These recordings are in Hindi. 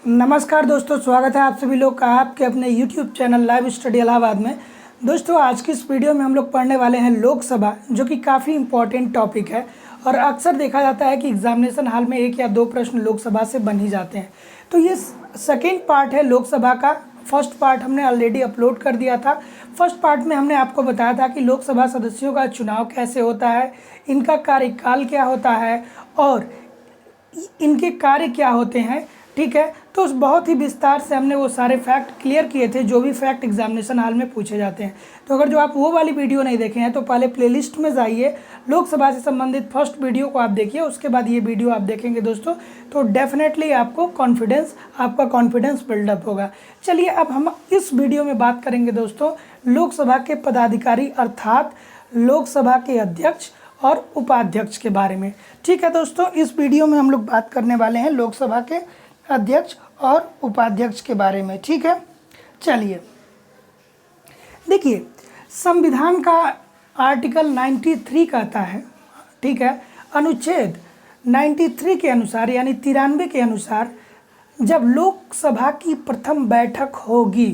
नमस्कार दोस्तों, स्वागत है आप सभी लोग का आपके अपने YouTube channel live study Allahabad में। दोस्तों, आज की इस वीडियो में हम लोग पढ़ने वाले हैं लोकसभा, जो कि काफ़ी इम्पोर्टेंट टॉपिक है और अक्सर देखा जाता है कि एग्जामिनेशन हॉल में 1 या 2 प्रश्न लोकसभा से बन ही जाते हैं। तो ये सेकेंड पार्ट है लोकसभा का। फर्स्ट पार्ट हमने ऑलरेडी अपलोड कर दिया था। फर्स्ट पार्ट में हमने आपको बताया था कि लोकसभा सदस्यों का चुनाव कैसे होता है, इनका कार्यकाल क्या होता है और इनके कार्य क्या होते हैं। ठीक है, तो उस बहुत ही विस्तार से हमने वो सारे फैक्ट क्लियर किए थे जो भी फैक्ट एग्जामिनेशन हॉल में पूछे जाते हैं। तो अगर जो आप वो वाली वीडियो नहीं देखे हैं तो पहले प्लेलिस्ट में जाइए, लोकसभा से संबंधित फर्स्ट वीडियो को आप देखिए, उसके बाद ये वीडियो आप देखेंगे दोस्तों, तो डेफिनेटली आपका कॉन्फिडेंस बिल्डअप होगा। चलिए, अब हम इस वीडियो में बात करेंगे दोस्तों लोकसभा के पदाधिकारी अर्थात लोकसभा के अध्यक्ष और उपाध्यक्ष के बारे में। ठीक है दोस्तों, इस वीडियो में हम लोग बात करने वाले हैं लोकसभा के अध्यक्ष और उपाध्यक्ष के बारे में। ठीक है, चलिए देखिए, संविधान का आर्टिकल 93 कहता है, ठीक है, अनुच्छेद 93 के अनुसार यानी 93 के अनुसार जब लोकसभा की प्रथम बैठक होगी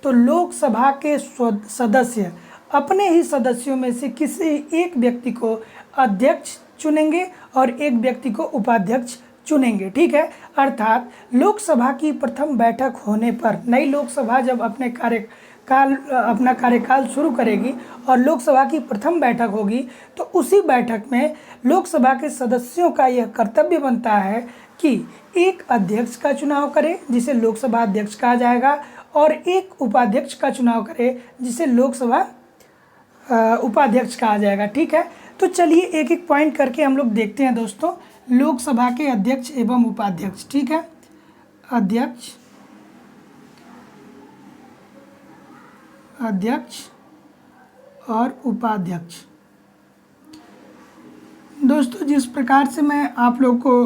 तो लोकसभा के सदस्य अपने ही सदस्यों में से किसी एक व्यक्ति को अध्यक्ष चुनेंगे और एक व्यक्ति को उपाध्यक्ष चुनेंगे। ठीक है, अर्थात लोकसभा की प्रथम बैठक होने पर नई लोकसभा जब अपना कार्यकाल शुरू करेगी और लोकसभा की प्रथम बैठक होगी तो उसी बैठक में लोकसभा के सदस्यों का यह कर्तव्य बनता है कि एक अध्यक्ष का चुनाव करे जिसे लोकसभा अध्यक्ष कहा जाएगा और एक उपाध्यक्ष का चुनाव करे जिसे लोकसभा उपाध्यक्ष कहा जाएगा। ठीक है, तो चलिए एक एक पॉइंट करके हम लोग देखते हैं दोस्तों लोकसभा के अध्यक्ष एवं उपाध्यक्ष। ठीक है, अध्यक्ष और उपाध्यक्ष। दोस्तों, जिस प्रकार से मैं आप लोग को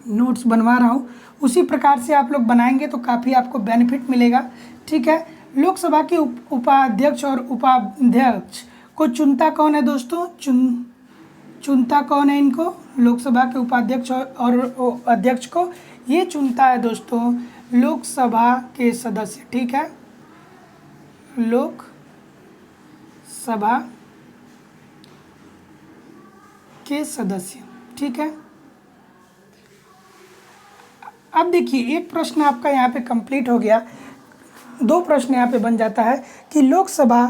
नोट्स बनवा रहा हूँ उसी प्रकार से आप लोग बनाएंगे तो काफ़ी आपको बेनिफिट मिलेगा। ठीक है, लोकसभा के उपाध्यक्ष और उपाध्यक्ष को चुनता कौन है दोस्तों? चुनता कौन है इनको? लोकसभा के उपाध्यक्ष और अध्यक्ष को ये चुनता है दोस्तों लोकसभा के सदस्य। ठीक है, लोकसभा के सदस्य। ठीक है, अब देखिए एक प्रश्न आपका यहाँ पे कंप्लीट हो गया। 2 प्रश्न यहाँ पे बन जाता है कि लोकसभा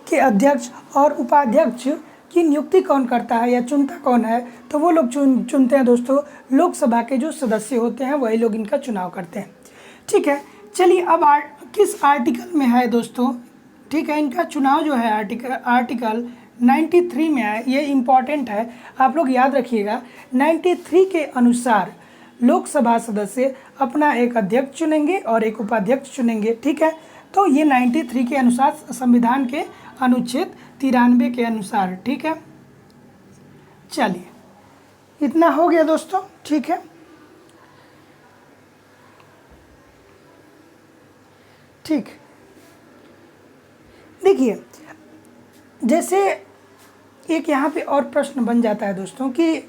के अध्यक्ष और उपाध्यक्ष की नियुक्ति कौन करता है या चुनता कौन है? तो वो लोग चुनते हैं दोस्तों लोकसभा के जो सदस्य होते हैं, वही लोग इनका चुनाव करते हैं। ठीक है, चलिए अब किस आर्टिकल में है दोस्तों? ठीक है, इनका चुनाव जो है आर्टिकल 93 में है। ये इम्पॉर्टेंट है, आप लोग याद रखिएगा। 93 के अनुसार लोकसभा सदस्य अपना एक अध्यक्ष चुनेंगे और एक उपाध्यक्ष चुनेंगे। ठीक है, तो ये 93 के अनुसार संविधान के अनुच्छेद 93 के अनुसार। ठीक है, चलिए इतना हो गया दोस्तों। ठीक है, ठीक, देखिए जैसे एक यहाँ पे और प्रश्न बन जाता है दोस्तों कि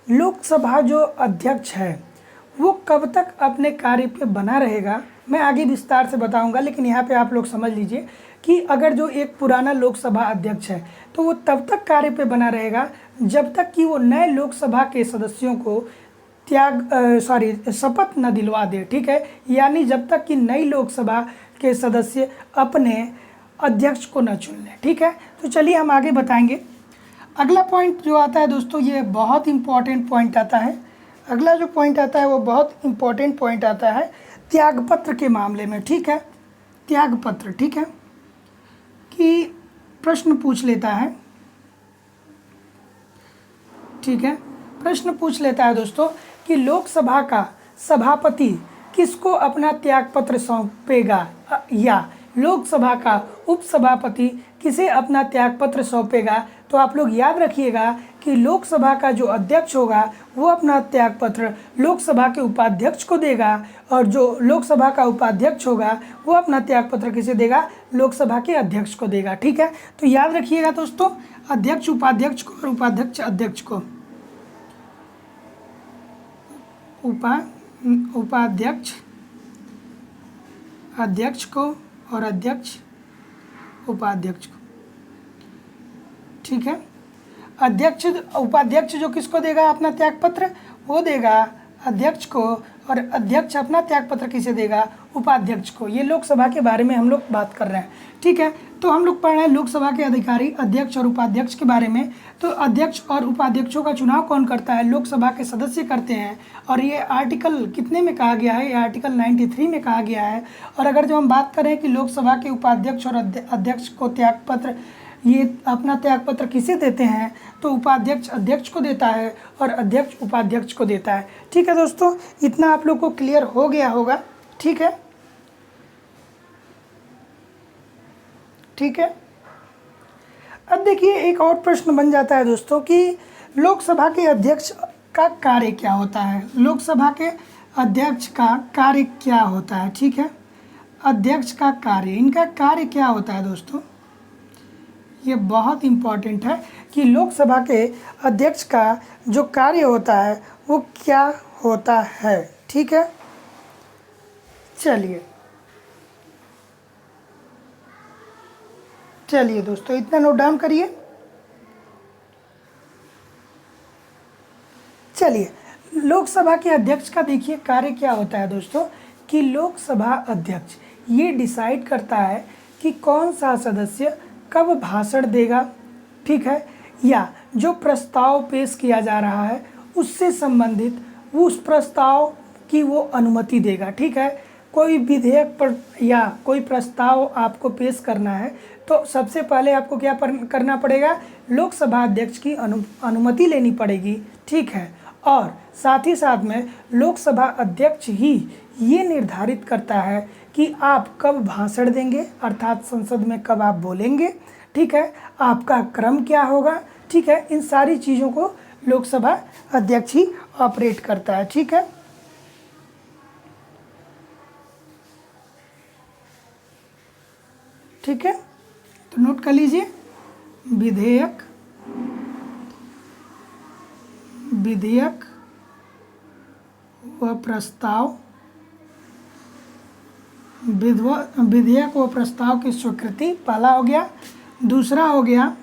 लोकसभा जो अध्यक्ष है वो कब तक अपने कार्य पे बना रहेगा। मैं आगे विस्तार से बताऊंगा, लेकिन यहाँ पे आप लोग समझ लीजिए कि अगर जो एक पुराना लोकसभा अध्यक्ष है तो वो तब तक कार्य पे बना रहेगा जब तक कि वो नए लोकसभा के सदस्यों को शपथ न दिलवा दे। ठीक है, यानी जब तक कि नई लोकसभा के सदस्य अपने अध्यक्ष को न चुन लें। ठीक है, तो चलिए हम आगे बताएंगे। अगला पॉइंट जो आता है दोस्तों, ये बहुत इम्पॉर्टेंट पॉइंट आता है। अगला जो पॉइंट आता है वो बहुत इम्पॉर्टेंट पॉइंट आता है त्यागपत्र के मामले में। ठीक है, त्यागपत्र। ठीक है, कि प्रश्न पूछ लेता है। ठीक है, प्रश्न पूछ लेता है दोस्तों कि लोकसभा का सभापति किसको अपना त्यागपत्र सौंपेगा या लोकसभा का उपसभापति किसे अपना त्यागपत्र सौंपेगा। तो आप लोग याद रखिएगा कि लोकसभा का जो अध्यक्ष होगा वो अपना त्यागपत्र लोकसभा के उपाध्यक्ष को देगा और जो लोकसभा का उपाध्यक्ष होगा वो अपना त्यागपत्र किसे देगा? लोकसभा के अध्यक्ष को देगा। ठीक है, तो याद रखिएगा दोस्तों, अध्यक्ष उपाध्यक्ष को और उपाध्यक्ष अध्यक्ष को। उपाध्यक्ष, अध्यक्ष को और अध्यक्ष उपाध्यक्ष को। ठीक है, अध्यक्ष उपाध्यक्ष जो किसको देगा अपना त्यागपत्र, वो देगा अध्यक्ष को, और अध्यक्ष अपना त्यागपत्र किसे देगा, उपाध्यक्ष को। ये लोकसभा के बारे में हम लोग बात कर रहे हैं। ठीक है, तो हम लोग पढ़ रहे हैं लोकसभा के अधिकारी अध्यक्ष और उपाध्यक्ष के बारे में। तो अध्यक्ष और उपाध्यक्षों का चुनाव कौन करता है, लोकसभा के सदस्य करते हैं। और ये आर्टिकल कितने में कहा गया है, ये आर्टिकल 93 में कहा गया है। और अगर जो हम बात करें कि लोकसभा के उपाध्यक्ष और अध्यक्ष को त्यागपत्र, ये अपना त्यागपत्र किसे देते हैं, तो उपाध्यक्ष अध्यक्ष को देता है और अध्यक्ष उपाध्यक्ष को देता है। ठीक है दोस्तों, इतना आप लोग को क्लियर हो गया होगा। ठीक है, ठीक है। अब देखिए एक और प्रश्न बन जाता है दोस्तों कि लोकसभा के अध्यक्ष का कार्य क्या होता है, लोकसभा के अध्यक्ष का कार्य क्या होता है। ठीक है, अध्यक्ष का कार्य, इनका कार्य क्या होता है दोस्तों, ये बहुत इम्पॉर्टेंट है कि लोकसभा के अध्यक्ष का जो कार्य होता है वो क्या होता है। ठीक है, चलिए दोस्तों इतना नोट डाउन करिए। चलिए, लोकसभा के अध्यक्ष का देखिए कार्य क्या होता है दोस्तों, कि लोकसभा अध्यक्ष ये डिसाइड करता है कि कौन सा सदस्य कब भाषण देगा। ठीक है, या जो प्रस्ताव पेश किया जा रहा है उससे संबंधित उस प्रस्ताव की वो अनुमति देगा। ठीक है, कोई विधेयक पर या कोई प्रस्ताव आपको पेश करना है तो सबसे पहले आपको क्या करना पड़ेगा, लोकसभा अध्यक्ष की अनुमति लेनी पड़ेगी। ठीक है, और साथ ही साथ में लोकसभा अध्यक्ष ही ये निर्धारित करता है कि आप कब भाषण देंगे, अर्थात संसद में कब आप बोलेंगे। ठीक है, आपका क्रम क्या होगा। ठीक है, इन सारी चीज़ों को लोकसभा अध्यक्ष ही ऑपरेट करता है। ठीक है, ठीक है, तो नोट कर लीजिए, विधेयक व प्रस्ताव, विधेयक व प्रस्ताव की स्वीकृति, पहला हो गया। दूसरा हो गया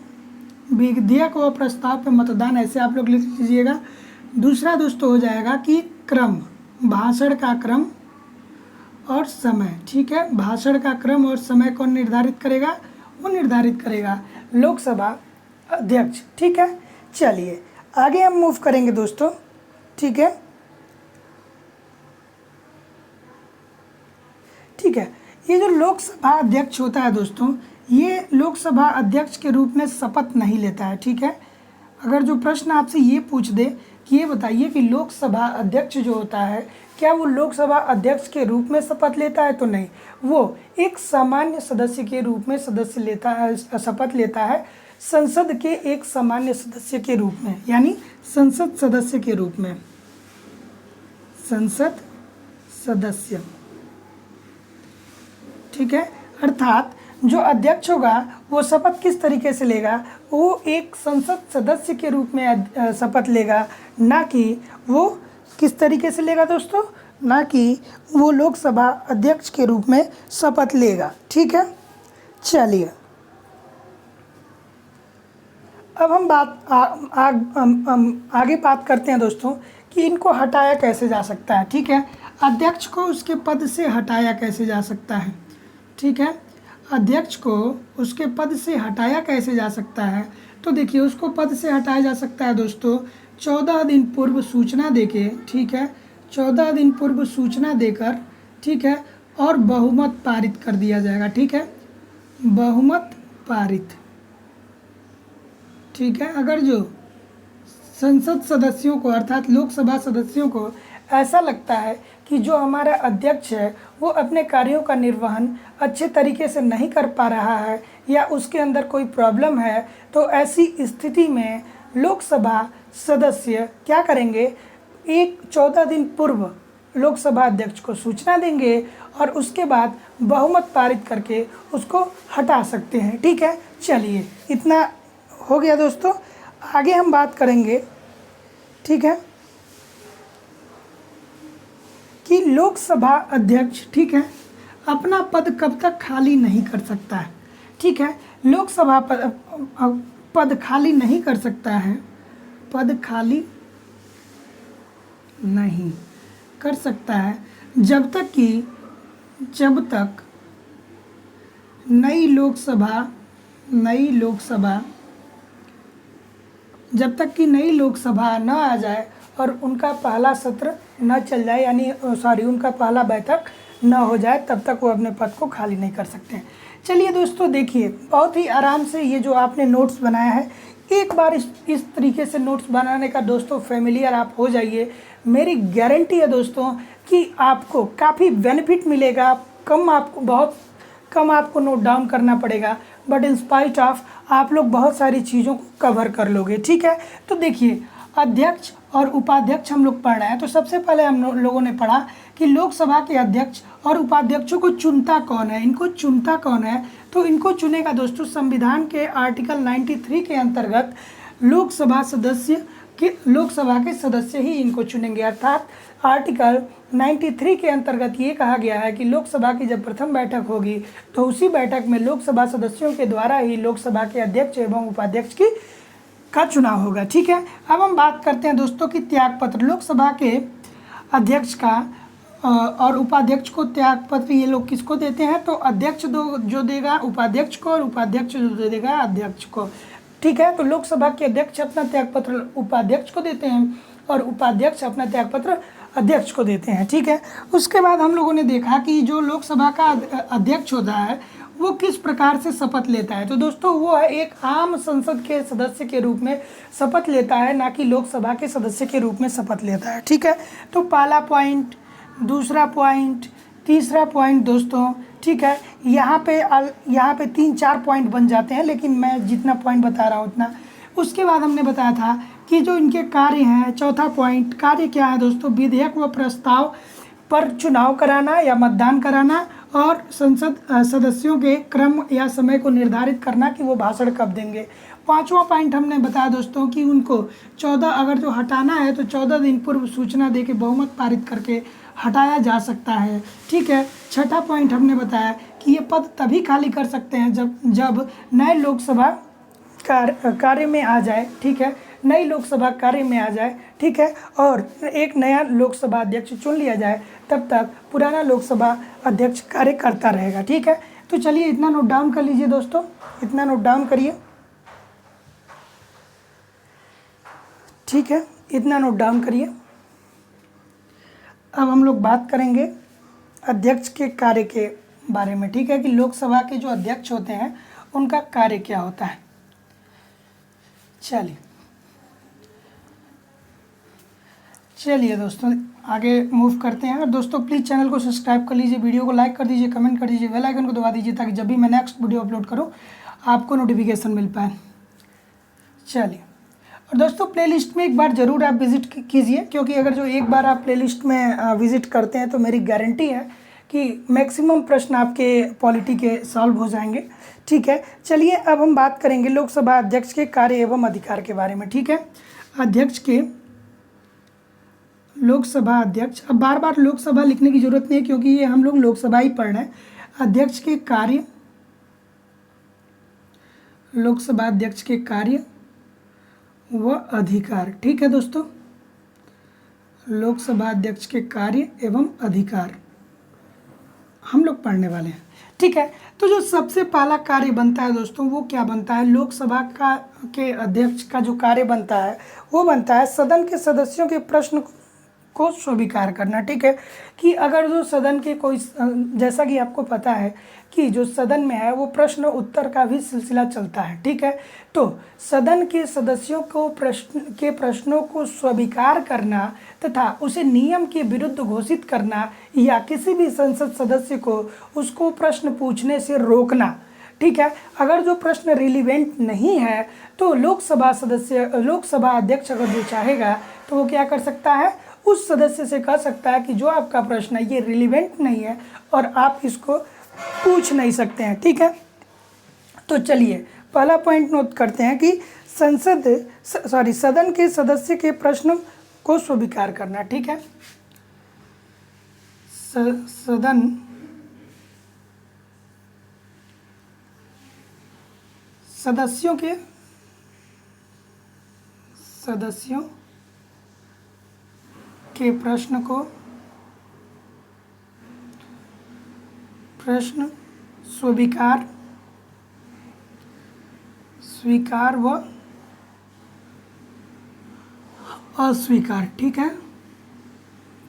विधेयक व प्रस्ताव पे मतदान, ऐसे आप लोग लिख लीजिएगा। दूसरा दोस्तों हो जाएगा कि क्रम, भाषण का क्रम और समय। ठीक है, भाषण का क्रम और समय कौन निर्धारित करेगा, वो निर्धारित करेगा लोकसभा अध्यक्ष। ठीक है, चलिए आगे हम मूव करेंगे दोस्तों। ठीक है, ठीक है, ये जो लोकसभा अध्यक्ष होता है दोस्तों, ये लोकसभा अध्यक्ष के रूप में शपथ नहीं लेता है। ठीक है, अगर जो प्रश्न आपसे ये पूछ दे कि ये बताइए कि लोकसभा अध्यक्ष जो होता है क्या वो लोकसभा अध्यक्ष के रूप में शपथ लेता है, तो नहीं, वो एक सामान्य सदस्य के रूप में शपथ लेता है, संसद के एक सामान्य सदस्य के रूप में, यानी संसद सदस्य के रूप में, संसद सदस्य। ठीक है, अर्थात जो अध्यक्ष होगा वो शपथ किस तरीके से लेगा, वो एक संसद सदस्य के रूप में शपथ लेगा, ना कि वो किस तरीके से लेगा दोस्तों, ना कि वो लोकसभा अध्यक्ष के रूप में शपथ लेगा। ठीक है, चलिए अब हम आगे बात करते हैं दोस्तों कि इनको हटाया कैसे जा सकता है। ठीक है, अध्यक्ष को उसके पद से हटाया कैसे जा सकता है। ठीक है, अध्यक्ष को उसके पद से हटाया कैसे जा सकता है, तो देखिए उसको पद से हटाया जा सकता है दोस्तों 14 दिन पूर्व सूचना देके। ठीक है, 14 दिन पूर्व सूचना देकर, ठीक है, और बहुमत पारित कर दिया जाएगा। ठीक है, बहुमत पारित। ठीक है, अगर जो संसद सदस्यों को अर्थात लोकसभा सदस्यों को ऐसा लगता है कि जो हमारा अध्यक्ष है वो अपने कार्यों का निर्वहन अच्छे तरीके से नहीं कर पा रहा है या उसके अंदर कोई प्रॉब्लम है, तो ऐसी स्थिति में लोकसभा सदस्य क्या करेंगे, 14 दिन पूर्व लोकसभा अध्यक्ष को सूचना देंगे और उसके बाद बहुमत पारित करके उसको हटा सकते हैं। ठीक है, चलिए इतना हो गया दोस्तों, आगे हम बात करेंगे। ठीक है, कि लोकसभा अध्यक्ष, ठीक है, अपना पद कब तक खाली नहीं कर सकता है। ठीक है, लोकसभा पद खाली नहीं कर सकता है, पद खाली नहीं कर सकता है जब तक नई लोकसभा न आ जाए और उनका पहला सत्र न चल जाए, यानी उनका पहला बैठक न हो जाए, तब तक वो अपने पद को खाली नहीं कर सकते हैं। चलिए दोस्तों, देखिए बहुत ही आराम से ये जो आपने नोट्स बनाया है, एक बार इस तरीके से नोट्स बनाने का दोस्तों फेमिलियर आप हो जाइए। मेरी गारंटी है दोस्तों कि आपको काफ़ी बेनिफिट मिलेगा। बहुत कम आपको नोट डाउन करना पड़ेगा, बट इन स्पाइट ऑफ आप लोग बहुत सारी चीज़ों को कवर कर लोगे। ठीक है, तो देखिए अध्यक्ष और उपाध्यक्ष हम लोग पढ़ रहे हैं। तो सबसे पहले हम लोगों ने पढ़ा कि लोकसभा के अध्यक्ष और उपाध्यक्षों को चुनता कौन है। इनको चुनता कौन है? तो इनको चुनेगा दोस्तों संविधान के आर्टिकल 93 के अंतर्गत लोकसभा के सदस्य ही इनको चुनेंगे। अर्थात आर्टिकल 93 के अंतर्गत ये कहा गया है कि लोकसभा की जब प्रथम बैठक होगी तो उसी बैठक में लोकसभा सदस्यों के द्वारा ही लोकसभा के अध्यक्ष एवं उपाध्यक्ष का चुनाव होगा। ठीक है, अब हम बात करते हैं दोस्तों कि त्यागपत्र, लोकसभा के अध्यक्ष का और उपाध्यक्ष को त्यागपत्र ये लोग किसको देते हैं? तो अध्यक्ष जो देगा उपाध्यक्ष को और उपाध्यक्ष जो देगा अध्यक्ष को। ठीक है, तो लोकसभा के अध्यक्ष अपना त्यागपत्र उपाध्यक्ष को देते हैं और उपाध्यक्ष अपना त्यागपत्र अध्यक्ष को देते हैं। ठीक है, उसके बाद हम लोगों ने देखा कि जो लोकसभा का अध्यक्ष होता है वो किस प्रकार से शपथ लेता है। तो दोस्तों वो एक आम संसद के सदस्य के रूप में शपथ लेता है, ना कि लोकसभा के सदस्य के रूप में शपथ लेता है। ठीक है, तो पहला पॉइंट, दूसरा पॉइंट, तीसरा पॉइंट दोस्तों, ठीक है, यहाँ पे 3-4 पॉइंट बन जाते हैं, लेकिन मैं जितना पॉइंट बता रहा हूँ उतना। उसके बाद हमने बताया था कि जो इनके कार्य हैं, चौथा पॉइंट, कार्य क्या है दोस्तों? विधेयक व प्रस्ताव पर चुनाव कराना या मतदान कराना और संसद सदस्यों के क्रम या समय को निर्धारित करना कि वो भाषण कब देंगे। पांचवा पॉइंट हमने बताया दोस्तों कि उनको 14 अगर जो हटाना है तो 14 दिन पूर्व सूचना देके बहुमत पारित करके हटाया जा सकता है। ठीक है, छठा पॉइंट हमने बताया कि ये पद तभी खाली कर सकते हैं जब नए लोकसभा कार्य में आ जाए। ठीक है, नई लोकसभा कार्य में आ जाए। ठीक है, और एक नया लोकसभा अध्यक्ष चुन लिया जाए, तब तक पुराना लोकसभा अध्यक्ष कार्य करता रहेगा। ठीक है, तो चलिए इतना नोट डाउन कर लीजिए दोस्तों, इतना नोट डाउन करिए। ठीक है, इतना नोट डाउन करिए। अब हम लोग बात करेंगे अध्यक्ष के कार्य के बारे में। ठीक है, कि लोकसभा के जो अध्यक्ष होते हैं उनका कार्य क्या होता है। चलिए दोस्तों आगे मूव करते हैं। और दोस्तों प्लीज़ चैनल को सब्सक्राइब कर लीजिए, वीडियो को लाइक कर दीजिए, कमेंट कर दीजिए, बेल आइकन को दबा दीजिए ताकि जब भी मैं नेक्स्ट वीडियो अपलोड करूं आपको नोटिफिकेशन मिल पाए। चलिए, और दोस्तों प्लेलिस्ट में एक बार ज़रूर आप विज़िट कीजिए, क्योंकि अगर जो एक बार आप प्लेलिस्ट में विज़िट करते हैं तो मेरी गारंटी है कि मैक्सिमम प्रश्न आपके पॉलिटी के सॉल्व हो जाएंगे। ठीक है, चलिए अब हम बात करेंगे लोकसभा अध्यक्ष के कार्य एवं अधिकार के बारे में। ठीक है, लोकसभा अध्यक्ष, अब बार बार लोकसभा लिखने की जरूरत नहीं है क्योंकि ये हम लोग लोकसभा ही पढ़ रहे हैं। अध्यक्ष के कार्य, लोकसभा अध्यक्ष के कार्य व अधिकार। ठीक है दोस्तों, लोकसभा अध्यक्ष के कार्य एवं अधिकार हम लोग पढ़ने वाले हैं। ठीक है, तो जो सबसे पहला कार्य बनता है दोस्तों वो क्या बनता है? लोकसभा के अध्यक्ष का जो कार्य बनता है वो बनता है सदन के सदस्यों के प्रश्न को स्वीकार करना। ठीक है, कि अगर जो सदन के कोई, जैसा कि आपको पता है कि जो सदन में है वो प्रश्न उत्तर का भी सिलसिला चलता है। ठीक है, तो सदन के सदस्यों को प्रश्नों को स्वीकार करना तथा उसे नियम के विरुद्ध घोषित करना या किसी भी संसद सदस्य को उसको प्रश्न पूछने से रोकना। ठीक है, अगर जो प्रश्न रिलीवेंट नहीं है तो लोकसभा अध्यक्ष अगर जो चाहेगा तो वो क्या कर सकता है? उस सदस्य से कह सकता है कि जो आपका प्रश्न है ये रिलीवेंट नहीं है और आप इसको पूछ नहीं सकते हैं। ठीक है, तो चलिए पहला पॉइंट नोट करते हैं कि सदन के सदस्य के प्रश्न को स्वीकार करना। ठीक है, सदन सदस्यों के प्रश्न स्वीकार व अस्वीकार, ठीक है।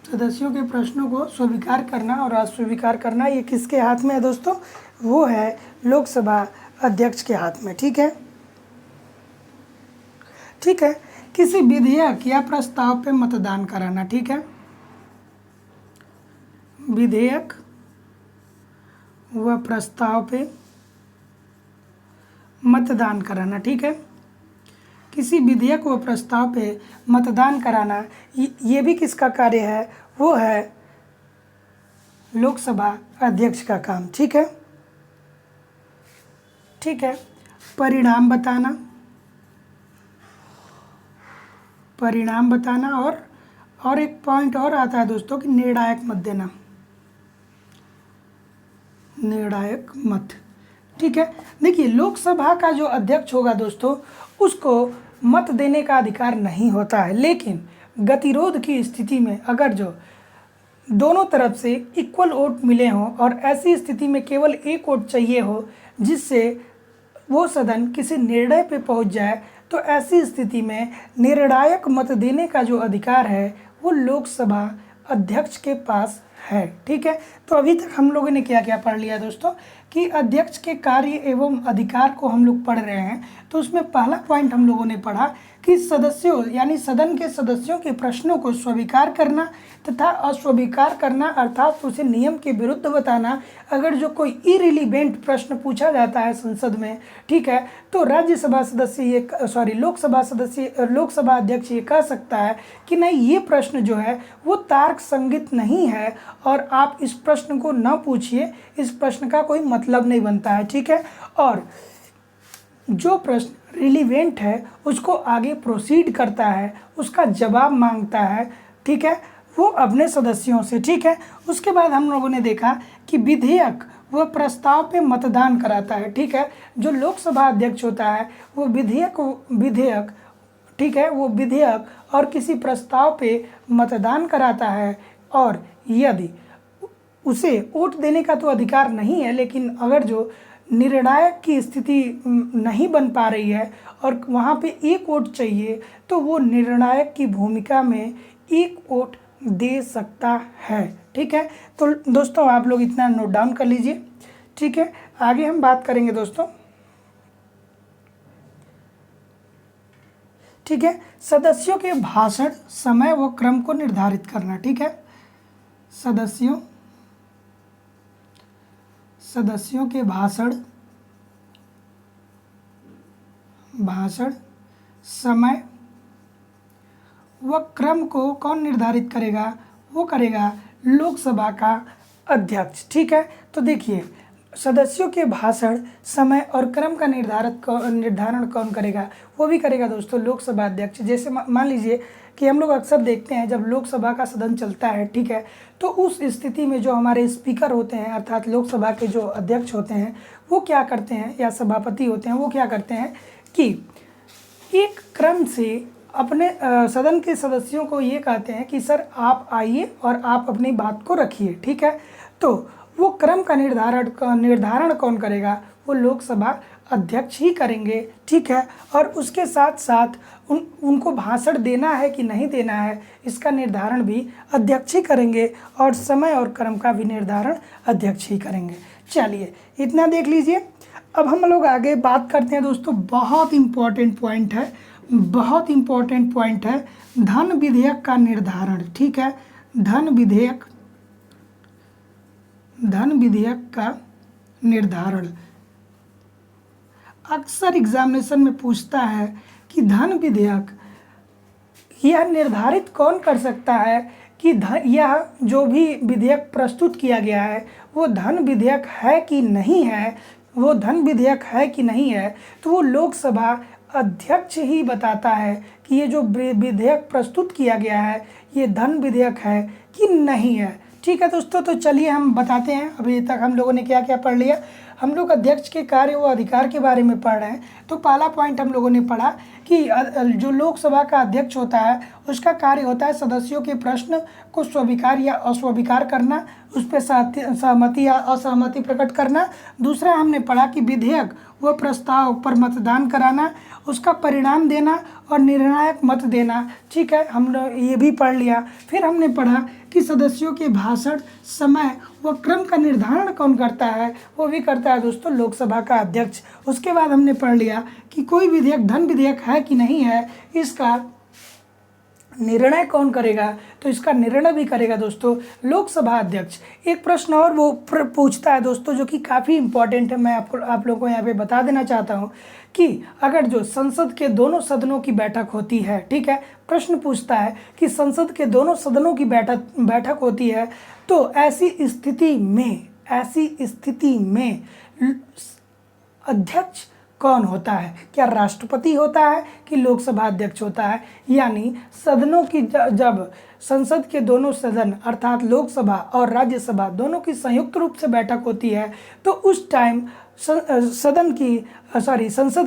सदस्यों के प्रश्नों को स्वीकार करना और अस्वीकार करना ये किसके हाथ में है दोस्तों? वो है लोकसभा अध्यक्ष के हाथ में, ठीक है। ठीक है, किसी विधेयक या प्रस्ताव पे मतदान कराना, ठीक है। विधेयक व प्रस्ताव पे मतदान कराना, ठीक है। किसी विधेयक व प्रस्ताव पे मतदान कराना ये भी किसका कार्य है? वो है लोकसभा अध्यक्ष का काम, ठीक है। ठीक है, परिणाम बताना और एक पॉइंट और आता है दोस्तों कि निर्णायक मत देना, निर्णायक मत, ठीक है। देखिए, लोकसभा का जो अध्यक्ष होगा दोस्तों, उसको मत देने का अधिकार नहीं होता है, लेकिन गतिरोध की स्थिति में अगर जो दोनों तरफ से इक्वल वोट मिले हों और ऐसी स्थिति में केवल एक वोट चाहिए हो जिससे वो सदन किसी निर्णय पे पहुंच जाए, तो ऐसी स्थिति में निर्णायक मत देने का जो अधिकार है वो लोकसभा अध्यक्ष के पास है, ठीक है। तो अभी तक हम लोगों ने क्या क्या पढ़ लिया दोस्तों कि अध्यक्ष के कार्य एवं अधिकार को हम लोग पढ़ रहे हैं। तो उसमें पहला पॉइंट हम लोगों ने पढ़ा कि सदस्यों यानी सदन के सदस्यों के प्रश्नों को स्वीकार करना तथा अस्वीकार करना, अर्थात उसे नियम के विरुद्ध बताना। अगर जो कोई इरिलीवेंट प्रश्न पूछा जाता है संसद में, ठीक है, तो लोकसभा अध्यक्ष ये कह सकता है कि नहीं, ये प्रश्न जो है वो तर्क संगत नहीं है और आप इस प्रश्न को न पूछिए, इस प्रश्न का कोई मतलब नहीं बनता है, ठीक है। और जो प्रश्न रिलीवेंट है उसको आगे प्रोसीड करता है, उसका जवाब मांगता है, ठीक है, वो अपने सदस्यों से, ठीक है। उसके बाद हम लोगों ने देखा कि विधेयक वह प्रस्ताव पे मतदान कराता है, ठीक है। जो लोकसभा अध्यक्ष होता है वो विधेयक ठीक है, वो विधेयक और किसी प्रस्ताव पे मतदान कराता है और यदि उसे वोट देने का तो अधिकार नहीं है, लेकिन अगर जो निर्णायक की स्थिति नहीं बन पा रही है और वहाँ पे एक वोट चाहिए, तो वो निर्णायक की भूमिका में एक वोट दे सकता है, ठीक है। तो दोस्तों आप लोग इतना नोट डाउन कर लीजिए, ठीक है। आगे हम बात करेंगे दोस्तों, ठीक है, सदस्यों के भाषण समय व क्रम को निर्धारित करना, ठीक है। सदस्यों के भाषण समय व क्रम को कौन निर्धारित करेगा? वो करेगा लोकसभा का अध्यक्ष, ठीक है। तो देखिए, सदस्यों के भाषण समय और क्रम का निर्धारण कौन करेगा? वो भी करेगा दोस्तों लोकसभा अध्यक्ष। जैसे मान लीजिए कि हम लोग अक्सर देखते हैं जब लोकसभा का सदन चलता है, ठीक है, तो उस स्थिति में जो हमारे स्पीकर होते हैं अर्थात लोकसभा के जो अध्यक्ष होते हैं वो क्या करते हैं, या सभापति होते हैं, वो क्या करते हैं कि एक क्रम से अपने सदन के सदस्यों को ये कहते हैं कि सर आप आइए और आप अपनी बात को रखिए, ठीक है। तो वो क्रम का निर्धारण कौन करेगा? वो लोकसभा अध्यक्ष ही करेंगे, ठीक है। और उसके साथ साथ उनको भाषण देना है कि नहीं देना है इसका निर्धारण भी अध्यक्ष ही करेंगे और समय और क्रम का भी निर्धारण अध्यक्ष ही करेंगे। चलिए इतना देख लीजिए। अब हम लोग आगे बात करते हैं दोस्तों, बहुत इम्पोर्टेंट पॉइंट है, बहुत इम्पोर्टेंट पॉइंट है धन विधेयक का निर्धारण, ठीक है। धन विधेयक का निर्धारण अक्सर एग्जामिनेशन में पूछता है कि धन विधेयक यह निर्धारित कौन कर सकता है कि यह जो भी विधेयक प्रस्तुत किया गया है वो धन विधेयक है कि नहीं है, वो धन विधेयक है कि नहीं है। तो वो लोकसभा अध्यक्ष ही बताता है कि ये जो विधेयक प्रस्तुत किया गया है ये धन विधेयक है कि नहीं है, ठीक है दोस्तों, तो चलिए हम बताते हैं अभी तक हम लोगों ने क्या क्या पढ़ लिया। हम लोग अध्यक्ष के कार्य व अधिकार के बारे में पढ़ रहे हैं। तो पहला पॉइंट हम लोगों ने पढ़ा कि जो लोकसभा का अध्यक्ष होता है उसका कार्य होता है सदस्यों के प्रश्न को स्वीकार या अस्वीकार करना, उस पर सहमति या असहमति प्रकट करना। दूसरा हमने पढ़ा कि विधेयक व प्रस्ताव पर मतदान कराना, उसका परिणाम देना और निर्णायक मत देना। ठीक है, हम लोग ये भी पढ़ लिया। फिर हमने पढ़ा कि सदस्यों के भाषण, समय व क्रम का निर्धारण कौन करता है, वो भी करता है दोस्तों लोकसभा का अध्यक्ष। उसके बाद हमने पढ़ लिया कि कोई विधेयक धन विधेयक है कि नहीं है, इसका निर्णय कौन करेगा, तो इसका निर्णय भी करेगा दोस्तों लोकसभा अध्यक्ष। एक प्रश्न और वो पूछता है दोस्तों जो कि काफ़ी इंपॉर्टेंट है, मैं आप लोगों को यहाँ पे बता देना चाहता हूँ कि अगर जो संसद के दोनों सदनों की बैठक होती है, ठीक है, प्रश्न पूछता है कि संसद के दोनों सदनों की बैठक होती है, तो ऐसी स्थिति में अध्यक्ष कौन होता है, क्या राष्ट्रपति होता है कि लोकसभा अध्यक्ष होता है। यानी सदनों की जब संसद के दोनों सदन अर्थात लोकसभा और राज्यसभा दोनों की संयुक्त रूप से बैठक होती है, तो उस टाइम संसद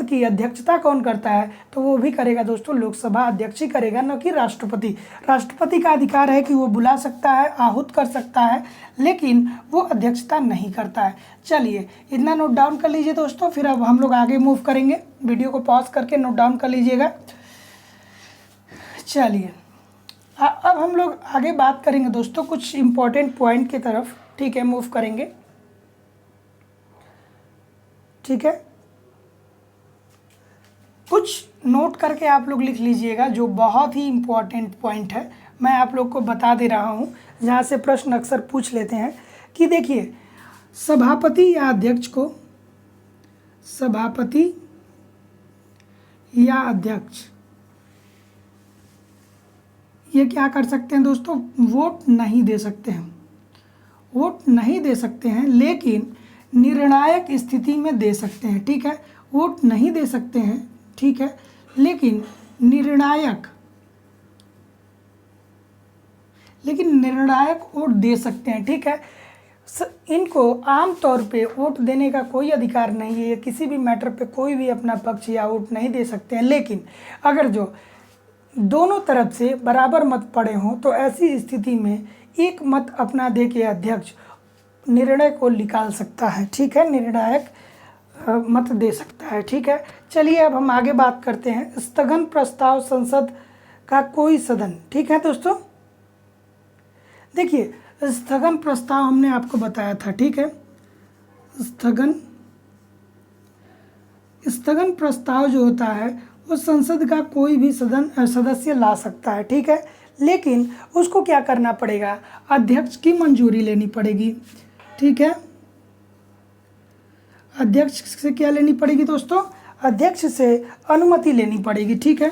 की अध्यक्षता कौन करता है, तो वो भी करेगा दोस्तों लोकसभा अध्यक्ष ही करेगा, न कि राष्ट्रपति। राष्ट्रपति का अधिकार है कि वो बुला सकता है, आहूत कर सकता है, लेकिन वो अध्यक्षता नहीं करता है। चलिए इतना नोट डाउन कर लीजिए दोस्तों, फिर अब हम लोग आगे मूव करेंगे। वीडियो को पॉज करके नोट डाउन कर लीजिएगा। चलिए अब हम लोग आगे बात करेंगे दोस्तों कुछ इम्पोर्टेंट पॉइंट की तरफ। ठीक है, मूव करेंगे। ठीक है, कुछ नोट करके आप लोग लिख लीजिएगा जो बहुत ही इम्पोर्टेंट पॉइंट है, मैं आप लोग को बता दे रहा हूँ, जहाँ से प्रश्न अक्सर पूछ लेते हैं कि देखिए सभापति या अध्यक्ष को, सभापति या अध्यक्ष ये क्या कर सकते हैं दोस्तों, वोट नहीं दे सकते हैं, वोट नहीं दे सकते हैं, लेकिन निर्णायक स्थिति में दे सकते हैं। ठीक है, वोट नहीं दे सकते हैं, ठीक है, लेकिन निर्णायक वोट दे सकते हैं। ठीक है, इनको आम तौर पे वोट देने का कोई अधिकार नहीं है, किसी भी मैटर पे कोई भी अपना पक्ष या वोट नहीं दे सकते हैं, लेकिन अगर जो दोनों तरफ से बराबर मत पड़े हों तो ऐसी स्थिति में एक मत अपना दे के अध्यक्ष निर्णय को निकाल सकता है। ठीक है, निर्णायक मत दे सकता है। ठीक है, चलिए अब हम आगे बात करते हैं स्थगन प्रस्ताव संसद का कोई सदन। ठीक है दोस्तों, देखिए स्थगन प्रस्ताव हमने आपको बताया था। ठीक है, स्थगन प्रस्ताव जो होता है वो संसद का कोई भी सदस्य ला सकता है। ठीक है, लेकिन उसको क्या करना पड़ेगा, अध्यक्ष की मंजूरी लेनी पड़ेगी। ठीक है, अध्यक्ष से क्या लेनी पड़ेगी दोस्तों, अध्यक्ष से अनुमति लेनी पड़ेगी। ठीक है,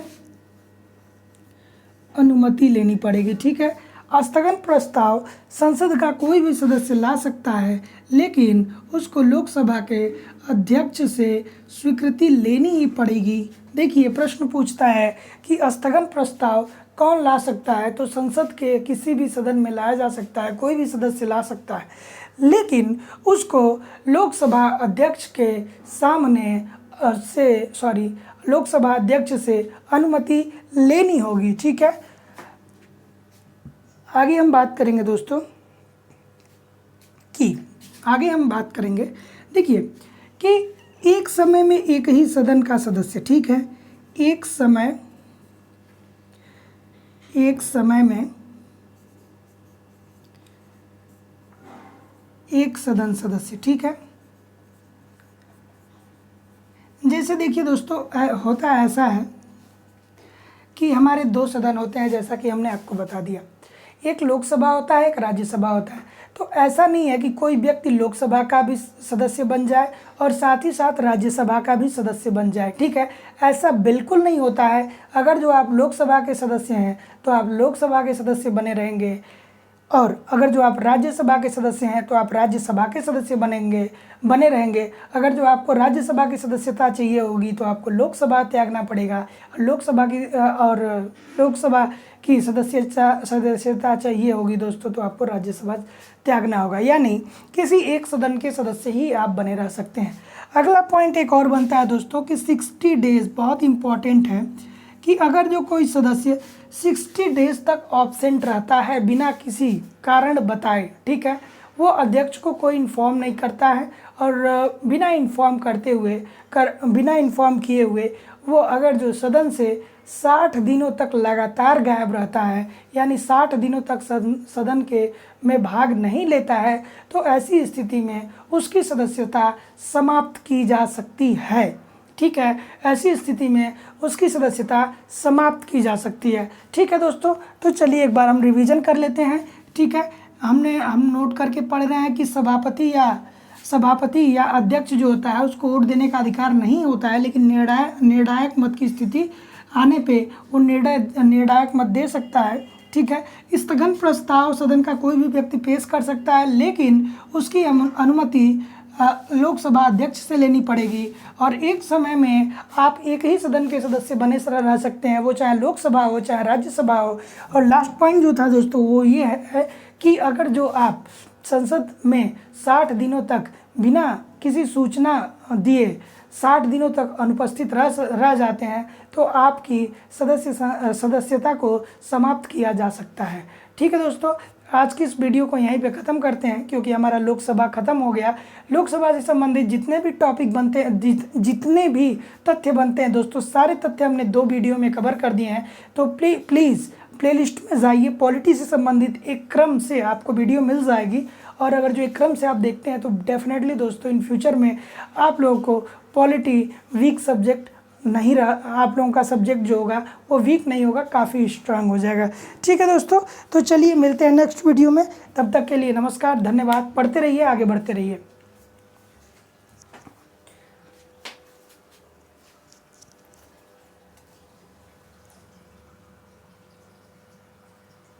अनुमति लेनी पड़ेगी। ठीक है, स्थगन प्रस्ताव संसद का कोई भी सदस्य ला सकता है, लेकिन उसको लोकसभा के अध्यक्ष से स्वीकृति लेनी ही पड़ेगी। देखिए प्रश्न पूछता है कि स्थगन प्रस्ताव कौन ला सकता है, तो संसद के किसी भी सदन में लाया जा सकता है, कोई भी सदस्य ला सकता है, लेकिन उसको लोकसभा अध्यक्ष के लोकसभा अध्यक्ष से अनुमति लेनी होगी। ठीक है, आगे हम बात करेंगे दोस्तों देखिए कि एक समय में एक ही सदन का सदस्य, ठीक है, एक समय में एक सदन सदस्य। ठीक है, जैसे देखिए दोस्तों होता ऐसा है कि हमारे दो सदन होते हैं, जैसा कि हमने आपको बता दिया, एक लोकसभा होता है, एक राज्यसभा होता है। तो ऐसा नहीं है कि कोई व्यक्ति लोकसभा का भी सदस्य बन जाए और साथ ही साथ राज्यसभा का भी सदस्य बन जाए। ठीक है, ऐसा बिल्कुल नहीं होता है। अगर जो आप लोकसभा के सदस्य हैं तो आप लोकसभा के सदस्य बने रहेंगे, और अगर जो आप राज्यसभा के सदस्य हैं तो आप राज्यसभा के सदस्य बने रहेंगे। अगर जो आपको राज्यसभा की सदस्यता चाहिए होगी तो आपको लोकसभा त्यागना पड़ेगा। लोकसभा की सदस्यता चाहिए होगी दोस्तों तो आपको राज्यसभा त्यागना होगा, यानी किसी एक सदन के सदस्य ही आप बने रह सकते हैं। अगला पॉइंट एक और बनता है दोस्तों कि 60 डेज बहुत इंपॉर्टेंट है कि अगर जो कोई सदस्य 60 डेज तक ऑब्सेंट रहता है बिना किसी कारण बताए, ठीक है, वो अध्यक्ष को कोई इन्फॉर्म नहीं करता है और बिना इन्फॉर्म किए हुए वो अगर जो सदन से 60 दिनों तक लगातार गायब रहता है, यानी 60 दिनों तक सदन में भाग नहीं लेता है, तो ऐसी स्थिति में उसकी सदस्यता समाप्त की जा सकती है। ठीक है, ऐसी स्थिति में उसकी सदस्यता समाप्त की जा सकती है। ठीक है दोस्तों, तो चलिए एक बार हम रिवीजन कर लेते हैं। ठीक है, हम नोट करके पढ़ रहे हैं कि सभापति या अध्यक्ष जो होता है उसको वोट देने का अधिकार नहीं होता है, लेकिन निर्णायक मत की स्थिति आने पे वो निर्णायक मत दे सकता है। ठीक है, स्थगन प्रस्ताव सदन का कोई भी व्यक्ति पेश कर सकता है, लेकिन उसकी अनुमति लोकसभा अध्यक्ष से लेनी पड़ेगी और एक समय में आप एक ही सदन के सदस्य बने रह सकते हैं, वो चाहे लोकसभा हो चाहे राज्यसभा हो। और लास्ट पॉइंट जो था दोस्तों वो ये है कि अगर जो आप संसद में 60 दिनों तक बिना किसी सूचना दिए 60 दिनों तक अनुपस्थित रह जाते हैं तो आपकी सदस्यता को समाप्त किया जा सकता है। ठीक है दोस्तों, आज की इस वीडियो को यहीं पे ख़त्म करते हैं क्योंकि हमारा लोकसभा ख़त्म हो गया। लोकसभा से संबंधित जितने भी टॉपिक बनते हैं, जितने भी तथ्य बनते हैं दोस्तों, सारे तथ्य हमने 2 वीडियो में कवर कर दिए हैं। तो प्लीज़ प्लेलिस्ट में जाइए, पॉलिटी से संबंधित एक क्रम से आपको वीडियो मिल जाएगी और अगर जो एक क्रम से आप देखते हैं तो डेफिनेटली दोस्तों इन फ्यूचर में आप लोगों को पॉलिटी वीक सब्जेक्ट नहीं रहा, आप लोगों का सब्जेक्ट जो होगा वो वीक नहीं होगा, काफ़ी स्ट्रांग हो जाएगा। ठीक है दोस्तों, तो चलिए मिलते हैं नेक्स्ट वीडियो में। तब तक के लिए नमस्कार, धन्यवाद। पढ़ते रहिए, आगे बढ़ते रहिए।